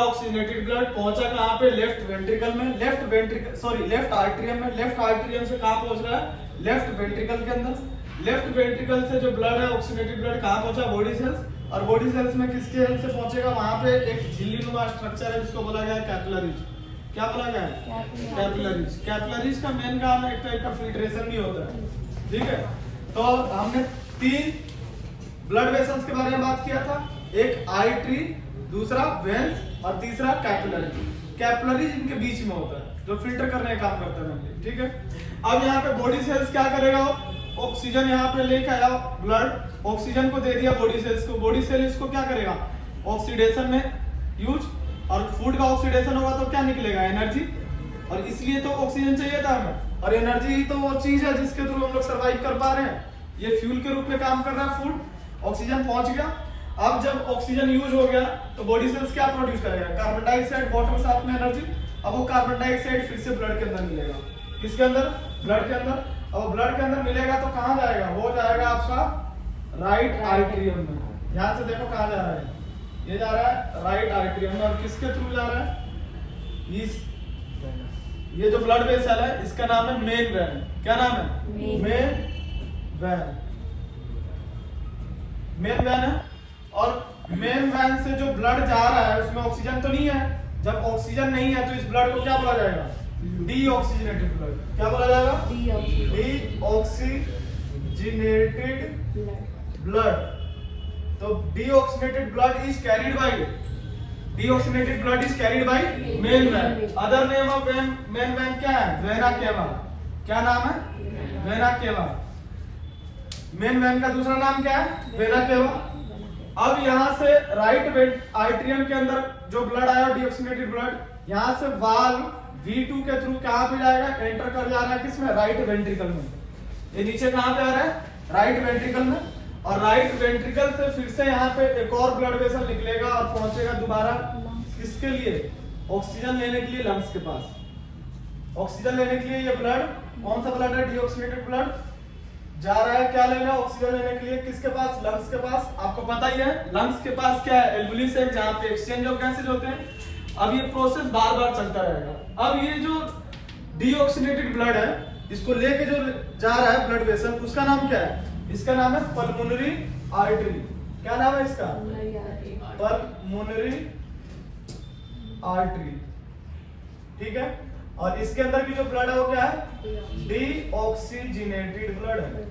Oxygenated blood पहुंचा कहां पे? लेफ्ट वेंट्रिकल में, लेफ्ट आर्टरियम में। लेफ्ट आर्टरियम से कहां पहुंच रहा है? लेफ्ट वेंट्रिकल के अंदर। लेफ्ट वेंट्रिकल से जो ब्लड है ऑक्सीजनेटेड ब्लड कहां पहुंचा? Body cells. और बॉडी सेल्स में किसके हेल्प से पहुंचेगा? वहां पे एक झिल्लीनुमा स्ट्रक्चर है जिसको बोला गया है कैपिलरीज। क्या बोला गया है? कैपिलरीज। कैपिलरीज का मेन काम एक टाइप का फिल्ट्रेशन भी होता है, ठीक है। तो हमने 3 ब्लड वेसल्स के बारे में बात किया था, एक आर्टरी, दूसरा वेन्स और तीसरा कैपिलरी। कैपिलरी इनके बीच में होता है जो फिल्टर करने का काम करता है, ठीक है। अब यहाँ पे बॉडी सेल्स क्या करेगा? ऑक्सीजन यहाँ पे लेके आया ब्लड, ऑक्सीजन को दे दिया बॉडी सेल्स को। बॉडी सेल इसको क्या करेगा? ऑक्सीडेशन में यूज, और फूड का ऑक्सीडेशन होगा तो क्या निकलेगा? एनर्जी। और इसलिए तो ऑक्सीजन चाहिए था हमें, और एनर्जी ही तो वो चीज है जिसके थ्रू हम लोग सर्वाइव कर पा रहे हैं। ये फ्यूल के रूप में काम कर रहा है फूड। ऑक्सीजन पहुंच गया। अब जब ऑक्सीजन यूज हो गया तो बॉडी सेल्स क्या प्रोड्यूस करेगा? कार्बन डाइऑक्साइड, वाटर, साथ में एनर्जी। अब वो कार्बन डाइऑक्साइड फिर से ब्लड के अंदर मिलेगा। किसके अंदर? ब्लड के अंदर। अब ब्लड के अंदर मिलेगा तो कहां जाएगा? वो जाएगा आपका राइट आर्टरियम में। ध्यान से देखो कहां जा रहा है, ये जा रहा है राइट आर्टरियम में। और किसके थ्रू जा रहा है? ये जो ब्लड वेसल है इसका नाम है मेन वेन। क्या नाम है? Main vein. मेन वेन है। और मेन वेन से जो ब्लड जा रहा है उसमें ऑक्सीजन तो नहीं है। जब ऑक्सीजन नहीं है तो इस ब्लड को क्या बोला जाएगा? Deoxygenated blood. क्या बोला जाएगा? Deoxygenated blood. तो deoxygenated blood is carried by main vein. Other name of main vein क्या है? Vena cava. क्या नाम है? Vena cava. मेन वेन का दूसरा नाम क्या है? Vena cava. अब यहाँ से राइट आर्टरियम के अंदर जो ब्लड आया डीऑक्सीजनेटेड ब्लड, यहाँ से वाल्व V2 के थ्रू कहां पे जाएगा? एंटर कर जा रहा है किसमें? राइट वेंट्रिकल में। ये नीचे कहां पे आ रहा है? राइट वेंट्रिकल में। और राइट वेंट्रिकल से फिर से यहाँ पे एक और ब्लड वेसल निकलेगा और पहुंचेगा दोबारा किसके लिए? ऑक्सीजन लेने के लिए लंग्स के पास। ऑक्सीजन लेने के लिए ये ब्लड, कौन सा ब्लड है? डीऑक्सीजनेटेड ब्लड जा रहा है क्या लेना? ऑक्सीजन लेने के लिए। किसके पास? लंग्स के पास। आपको पता ही है लंग्स के पास क्या है? एल्वुली सैक, जहां पे एक्सचेंज ऑफ गैसेज होते हैं। अब ये प्रोसेस बार बार चलता रहेगा। अब ये जो डीऑक्सीजनेटेड ब्लड है इसको लेके जो जा रहा है ब्लड वेसल, उसका नाम क्या है? इसका नाम है पल्मोनरी आर्टरी। क्या नाम है इसका? पल्मोनरी आर्टरी, ठीक है। और इसके अंदर की जो ब्लड है वो क्या है? डीऑक्सीजनेटेड ब्लड है।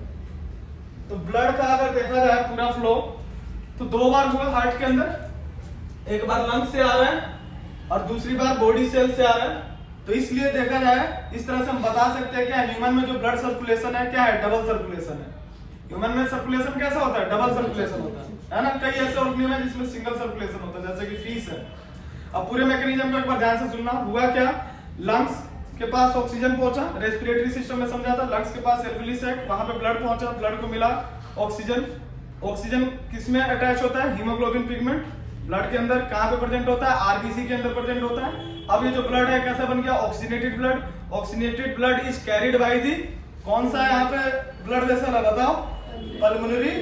तो ब्लड का अगर देखा जाए पूरा फ्लो तो 2 बार हुआ हार्ट के अंदर, एक बार लंग्स से आ रहा है और दूसरी बार बॉडी सेल से आ रहा है। तो इसलिए देखा जाए इस तरह से हम बता सकते हैं क्या ह्यूमन में जो ब्लड सर्कुलेशन है क्या है? डबल सर्कुलेशन है। ह्यूमन में सर्कुलेशन कैसा होता है? डबल सर्कुलेशन होता है ना। कई ऐसे ऑर्गेनिज्म है जिसमें सिंगल सर्कुलेशन होता है, जैसे कि फिश है। अब पूरे मैकेनिज्म को एक बार ध्यान से सुनना। हुआ क्या? लंग्स के पास ऑक्सीजन पहुंचा, रेस्पिरेटरी सिस्टम में समझा था। लंग्स के पास एल्वुली सैक, वहां पे ब्लड पहुंचा, ब्लड को मिला ऑक्सीजन। ऑक्सीजन किसमें अटैच होता है? हीमोग्लोबिन पिगमेंट ब्लड के अंदर कहां पे प्रेजेंट होता है? आरबीसी के अंदर प्रेजेंट होता है। अब ये जो ब्लड है कैसा बन गया? Oxygenated blood. Oxygenated blood is carried by the, कौन सा यहाँ पे ब्लड वेसल है बताओ? Pulmonary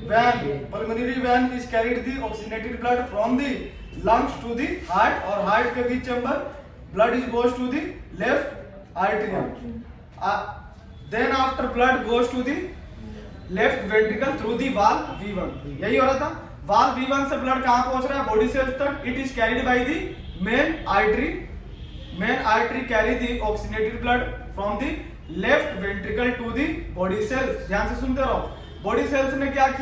vein. Pulmonary vein is carried the oxygenated blood from the lungs to the heart, और हार्ट के बीच chamber blood is goes to the left atrium. Then after blood goes to the left ventricle through the valve V1. यही हो रहा था। valve V1 से blood कहाँ पहुंच रहा है? बॉडी सेल्स तक। It is carried by the main artery. Main artery carry the oxygenated blood from the left ventricle to the body cells. ध्यान से सुनते रहो। बॉडी सेल्स ने क्या किया?